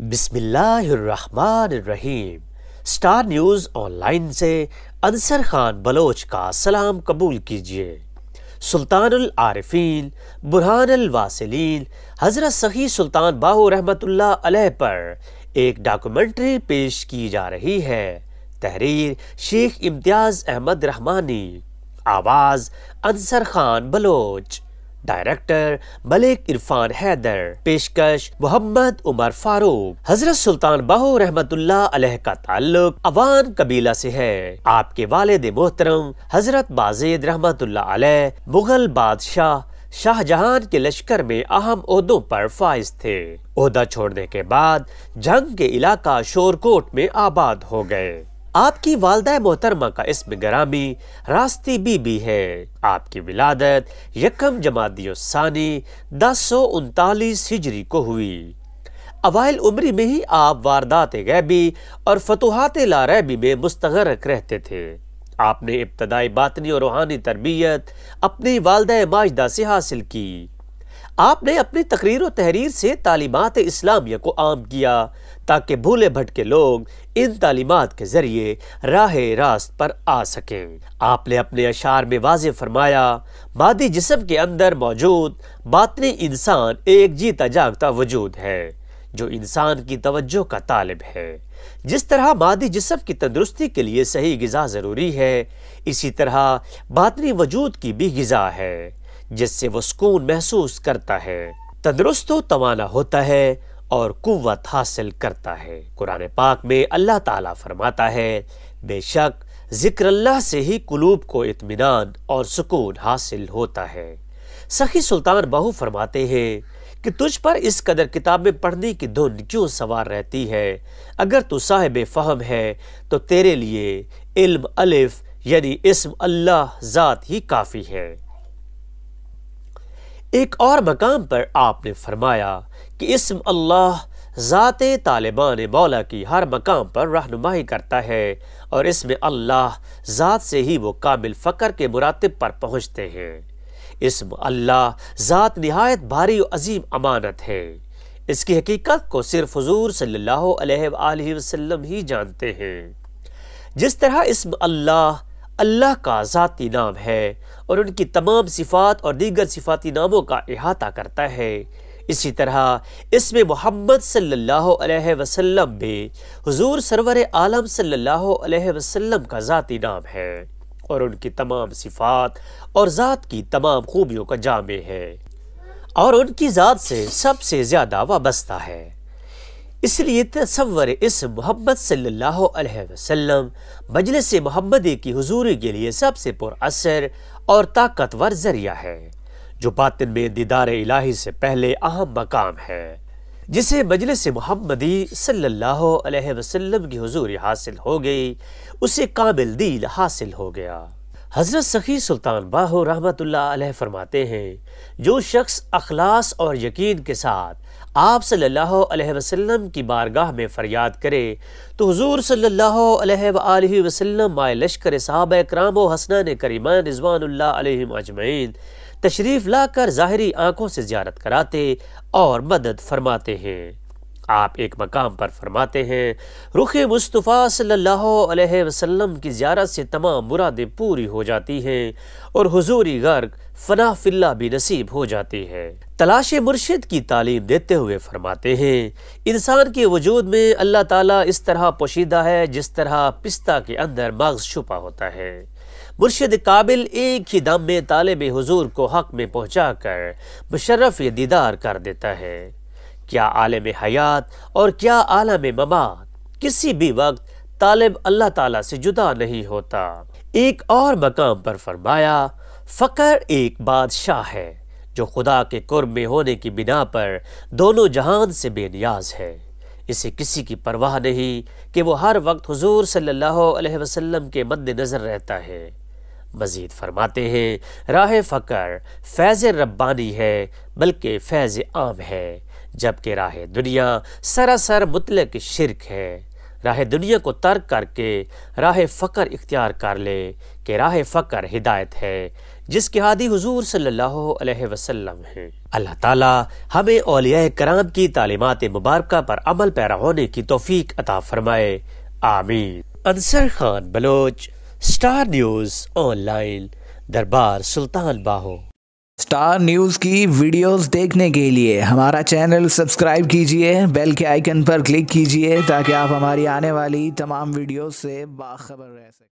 بسم اللہ الرحمن الرحیم۔ سٹار نیوز آن لائن سے انصر خان بلوچ کا سلام قبول کیجیے۔ سلطان العارفین برہان الواصلین حضرت سخی سلطان باہو رحمۃ اللہ علیہ پر ایک ڈاکومنٹری پیش کی جا رہی ہے۔ تحریر شیخ امتیاز احمد رحمانی، آواز انصر خان بلوچ، ڈائریکٹر ملک عرفان حیدر، پیشکش محمد عمر فاروق۔ حضرت سلطان باہو رحمۃ اللہ علیہ کا تعلق اوان قبیلہ سے ہے۔ آپ کے والد محترم حضرت بازید رحمۃ اللہ علیہ مغل بادشاہ شاہ جہان کے لشکر میں اہم عہدوں پر فائز تھے۔ عہدہ چھوڑنے کے بعد جنگ کے علاقہ شورکوٹ میں آباد ہو گئے۔ آپ کی والدہ محترمہ کا اسم گرامی راستی بی بی ہے۔ آپ کی ولادت یکم جمادی الثانی 1039 ہجری کو ہوئی۔ اوائل عمری میں ہی آپ واردات غیبی اور فتوحات لا ریبی میں مستغرق رہتے تھے۔ آپ نے ابتدائی باطنی اور روحانی تربیت اپنی والدہ ماجدہ سے حاصل کی۔ آپ نے اپنی تقریر و تحریر سے تعلیمات اسلامیہ کو عام کیا تاکہ بھولے بھٹکے لوگ ان تعلیمات کے ذریعے راہ راست پر آ سکیں۔ آپ نے اپنے اشعار میں واضح فرمایا، مادی جسم کے اندر موجود باطنی انسان ایک جیتا جاگتا وجود ہے جو انسان کی توجہ کا طالب ہے۔ جس طرح مادی جسم کی تندرستی کے لیے صحیح غذا ضروری ہے، اسی طرح باطنی وجود کی بھی غذا ہے جس سے وہ سکون محسوس کرتا ہے، تندرست و توانا ہوتا ہے اور قوت حاصل کرتا ہے۔ قرآن پاک میں اللہ تعالیٰ فرماتا ہے، بے شک ذکر اللہ سے ہی قلوب کو اطمینان اور سکون حاصل ہوتا ہے۔ سخی سلطان باہو فرماتے ہیں کہ تجھ پر اس قدر کتابیں پڑھنے کی دھن کیوں سوار رہتی ہے؟ اگر تو صاحب فہم ہے تو تیرے لیے علم الف یعنی اسم اللہ ذات ہی کافی ہے۔ ایک اور مقام پر آپ نے فرمایا کہ اسم اللہ ذات طالبان مولا کی ہر مقام پر رہنمائی کرتا ہے اور اسم اللہ ذات سے ہی وہ کامل فقر کے مراتب پر پہنچتے ہیں۔ اسم اللہ ذات نہایت بھاری و عظیم امانت ہے۔ اس کی حقیقت کو صرف حضور صلی اللہ علیہ وآلہ وسلم ہی جانتے ہیں۔ جس طرح اسم اللہ اللہ کا ذاتی نام ہے اور ان کی تمام صفات اور دیگر صفاتی ناموں کا احاطہ کرتا ہے، اسی طرح اسم محمد صلی اللہ علیہ وسلم بھی حضور سرور عالم صلی اللہ علیہ وسلم کا ذاتی نام ہے اور ان کی تمام صفات اور ذات کی تمام خوبیوں کا جامع ہے اور ان کی ذات سے سب سے زیادہ وابستہ ہے۔ اس لیے تصور اسم محمد صلی اللہ علیہ وسلم مجلس محمدی کی حضوری کے لیے سب سے پر اثر اور طاقتور ذریعہ ہے، جو باطن میں دیدار الہی سے پہلے اہم مقام ہے۔ جسے مجلس محمدی صلی اللہ علیہ وسلم کی حضوری حاصل ہو گئی، اسے کامل دین حاصل ہو گیا۔ حضرت سخی سلطان باہو رحمۃ اللہ علیہ فرماتے ہیں، جو شخص اخلاص اور یقین کے ساتھ آپ صلی اللہ علیہ وسلم کی بارگاہ میں فریاد کرے تو حضور صلی اللہ علیہ وآلہ وسلم مائے لشکر صحابہ اکرام و حسنان کریمان رضوان اللہ علیہم اجمعین تشریف لا کر ظاہری آنکھوں سے زیارت کراتے اور مدد فرماتے ہیں۔ آپ ایک مقام پر فرماتے ہیں، رخ مصطفیٰ صلی اللہ علیہ وسلم کی زیارت سے تمام مرادیں پوری ہو جاتی ہیں اور حضوری غرق فنا فی اللہ بھی نصیب ہو جاتی ہے۔ تلاش مرشد کی تعلیم دیتے ہوئے فرماتے ہیں، انسان کے وجود میں اللہ تعالیٰ اس طرح پوشیدہ ہے جس طرح پستہ کے اندر مغز چھپا ہوتا ہے۔ مرشد قابل ایک ہی دم میں طالب حضور کو حق میں پہنچا کر مشرف دیدار کر دیتا ہے۔ کیا عالم حیات اور کیا عالم ممات کسی بھی وقت طالب اللہ تعالیٰ سے جدا نہیں ہوتا۔ ایک اور مقام پر فرمایا، فقر ایک بادشاہ ہے جو خدا کے قرب میں ہونے کی بنا پر دونوں جہان سے بے نیاز ہے۔ اسے کسی کی پرواہ نہیں کہ وہ ہر وقت حضور صلی اللہ علیہ وسلم کے مد نظر رہتا ہے۔ مزید فرماتے ہیں، راہ فقر فیض ربانی ہے بلکہ فیض عام ہے، جبکہ راہ دنیا سراسر مطلق شرک ہے۔ راہ دنیا کو ترک کر کے راہ فقر اختیار کر لے کہ راہ فقر ہدایت ہے، جس کے ہادی حضور صلی اللہ علیہ وسلم ہیں۔ اللہ تعالی ہمیں اولیاء کرام کی تعلیمات مبارکہ پر عمل پیرا ہونے کی توفیق عطا فرمائے، آمین۔ Ansar Khan Baloch, star news on line, دربار سلطان باہو۔ سٹار نیوز کی ویڈیوز دیکھنے کے لیے ہمارا چینل سبسکرائب کیجئے، بیل کے آئیکن پر کلک کیجئے تاکہ آپ ہماری آنے والی تمام ویڈیوز سے باخبر رہ سکیں۔